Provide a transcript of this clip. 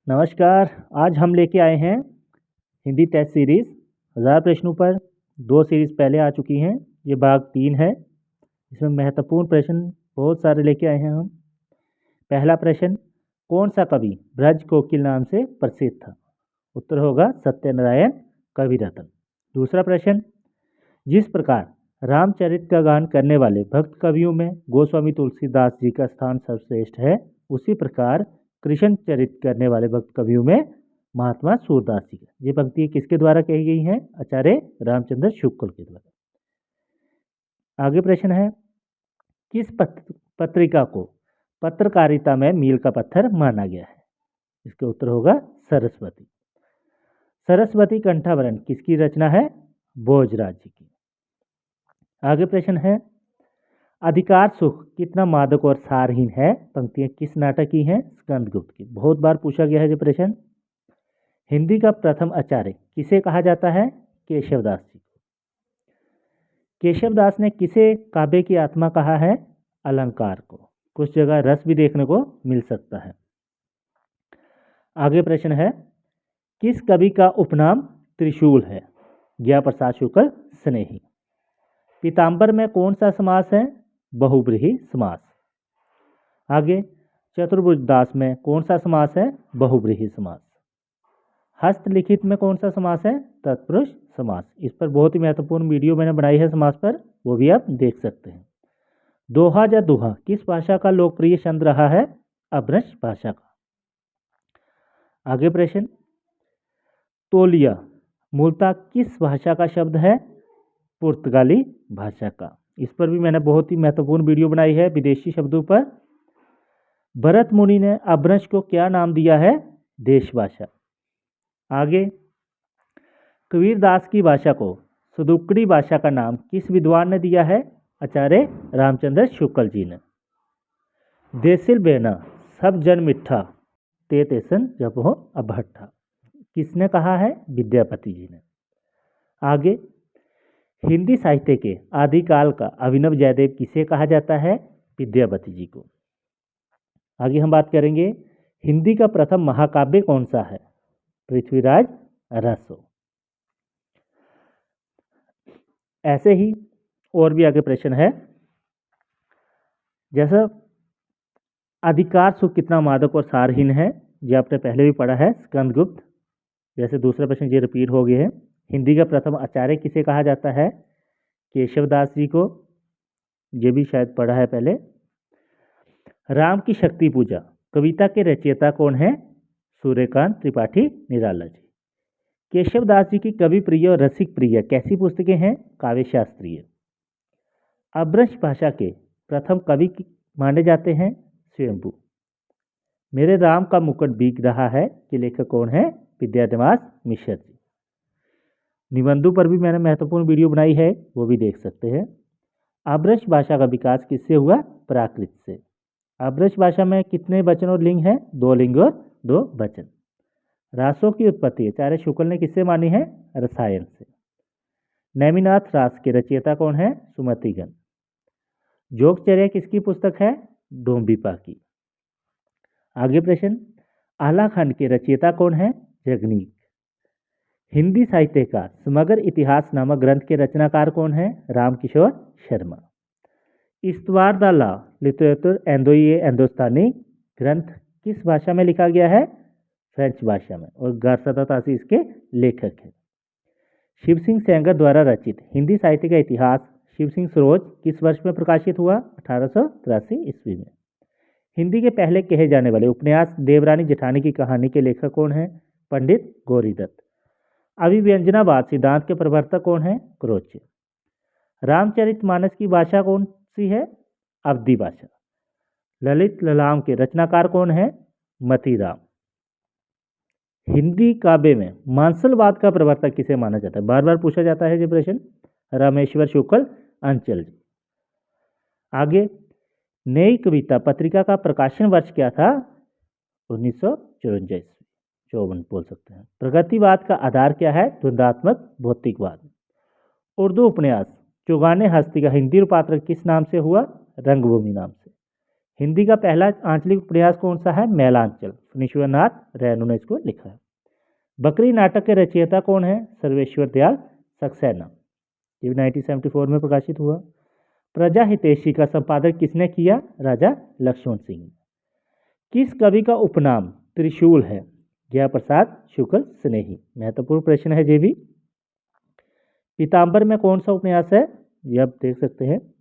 नमस्कार। आज हम लेके आए हैं हिंदी टेस्ट सीरीज़ 1000 प्रश्नों पर। 2 सीरीज़ पहले आ चुकी हैं, ये भाग 3 है। इसमें महत्वपूर्ण प्रश्न बहुत सारे लेके आए हैं हम। पहला प्रश्न, कौन सा कवि ब्रज कोकिल नाम से प्रसिद्ध था? उत्तर होगा सत्यनारायण कविरत्न। दूसरा प्रश्न, जिस प्रकार रामचरित का गान करने वाले भक्त कवियों में गोस्वामी तुलसीदास जी का स्थान सर्वश्रेष्ठ है, उसी प्रकार कृष्ण चरित करने वाले भक्त कवियों में महात्मा सूरदास जी का। ये पंक्ति किसके द्वारा कही गई हैं? आचार्य रामचंद्र शुक्ल के द्वारा। आगे प्रश्न है, किस पत्रिका को पत्रकारिता में मील का पत्थर माना गया है? इसका उत्तर होगा सरस्वती। सरस्वती कंठाभरण किसकी रचना है? भोजराज जी की। आगे प्रश्न है, अधिकार सुख कितना मादक और सारहीन है? पंक्तियां किस नाटक की हैं? स्कंदगुप्त की। बहुत बार पूछा गया है ये प्रश्न। हिंदी का प्रथम आचार्य किसे कहा जाता है? केशवदास जी। केशवदास ने किसे काव्य की आत्मा कहा है? अलंकार को। कुछ जगह रस भी देखने को मिल सकता है। आगे प्रश्न है, किस कवि का उपनाम त्रिशूल है? ज्ञा प्रसाद शुक्ल स्नेही। पीताम्बर में कौन सा समास है? बहुब्रीहि समास। आगे, चतुर्भुज दास में कौन सा समास है? बहुब्रीहि समास। हस्तलिखित में कौन सा समास है? तत्पुरुष समास। इस पर बहुत ही महत्वपूर्ण वीडियो मैंने बनाई है समास पर, वो भी आप देख सकते हैं। दोहा या दुहा किस भाषा का लोकप्रिय छंद रहा है? अपभ्रंश भाषा का। आगे प्रश्न, तौलिया मूलतः किस भाषा का शब्द है? पुर्तगाली भाषा का। इस पर भी मैंने बहुत ही महत्वपूर्ण वीडियो बनाई है विदेशी शब्दों पर। भरत मुनि ने अपभ्रंश को क्या नाम दिया है? देश भाषा। आगे, कबीरदास की भाषा को सदुक्कड़ी भाषा का नाम किस विद्वान ने दिया है? आचार्य रामचंद्र शुक्ल जी ने। देसिल बेना सब जन मिठा ते तेसन जब हो अभट्ठा, किसने कहा है? विद्यापति जी ने। आगे, हिंदी साहित्य के आदिकाल का अभिनव जयदेव किसे कहा जाता है? विद्यापति जी को। आगे हम बात करेंगे, हिंदी का प्रथम महाकाव्य कौन सा है? पृथ्वीराज रसो। ऐसे ही और भी आगे प्रश्न है, जैसा अधिकार सुख कितना मादक और सारहीन है, ये आपने पहले भी पढ़ा है, स्कंदगुप्त। जैसे दूसरा प्रश्न ये रिपीट हो गया है। हिंदी का प्रथम आचार्य किसे कहा जाता है? केशवदास जी को। ये भी शायद पढ़ा है पहले। राम की शक्ति पूजा कविता के रचयिता कौन है? सूर्यकांत त्रिपाठी निराला जी। केशवदास जी की कवि प्रिय और रसिक प्रिय कैसी पुस्तकें हैं? काव्य शास्त्रीय। अपभ्रंश भाषा के प्रथम कवि माने जाते हैं स्वयंभू। मेरे राम का मुकुट बिक रहा है कि लेखक कौन है? विद्याधीश मिश्र जी। निबंधों पर भी मैंने महत्वपूर्ण वीडियो बनाई है, वो भी देख सकते हैं। अपभ्रंश भाषा का विकास किससे हुआ? प्राकृत से। अपभ्रंश भाषा में कितने वचन और लिंग हैं? 2 लिंग और 2 वचन। रासों की उत्पत्ति आचार्य शुक्ल ने किससे मानी है? रसायन से। नेमिनाथ रास के रचयिता कौन है? सुमतिगण। जोगचर्या किसकी पुस्तक है? डोम्बिपा की। आगे प्रश्न, आलाखंड के रचयिता कौन है? जगनीक। हिंदी साहित्य का समग्र इतिहास नामक ग्रंथ के रचनाकार कौन है? रामकिशोर शर्मा। इस्तवार द लॉ लिटरेचर एंडोये हिंदुस्तानी ग्रंथ किस भाषा में लिखा गया है? फ्रेंच भाषा में, और गारसदा तासी इसके लेखक हैं। शिव सिंह सेंगर द्वारा रचित हिंदी साहित्य का इतिहास शिव सिंह सरोज किस वर्ष में प्रकाशित हुआ? 1883 ईस्वी में। हिंदी के पहले कहे जाने वाले उपन्यास देवरानी जेठानी की कहानी के लेखक कौन है? पंडित गौरीदत्त। अभिव्यंजनावाद सिद्धांत के प्रवर्तक कौन है? क्रोचे। रामचरितमानस की भाषा कौन सी है? अवधी भाषा। ललित ललाम के रचनाकार कौन है? मतीराम। हिंदी काव्य में मांसलवाद का प्रवर्तक किसे माना जाता है? बार बार पूछा जाता है ये प्रश्न। रामेश्वर शुक्ल अंचल जी। आगे, नई कविता पत्रिका का प्रकाशन वर्ष क्या था? 1954 54 बोल सकते हैं। प्रगतिवाद का आधार क्या है? द्वंद्वात्मक भौतिकवाद। उर्दू उपन्यास चौगाने हस्ती का हिंदी रूपांतरण किस नाम से हुआ? रंगभूमि नाम से। हिंदी का पहला आंचलिक उपन्यास कौन सा है? मैलांचल। फणीश्वरनाथ रेणु ने इसको लिखा है। बकरी नाटक के रचयिता कौन है? सर्वेश्वर दयाल सक्सेना। ये 1974 में प्रकाशित हुआ। प्रजा हितैषी का संपादन किसने किया? राजा लक्ष्मण सिंह। किस कवि का उपनाम त्रिशूल है? जयप्रसाद शुक्ल स्नेही। महत्वपूर्ण प्रश्न है ये भी। पीताम्बर में कौन सा उपन्यास है? ये आप देख सकते हैं।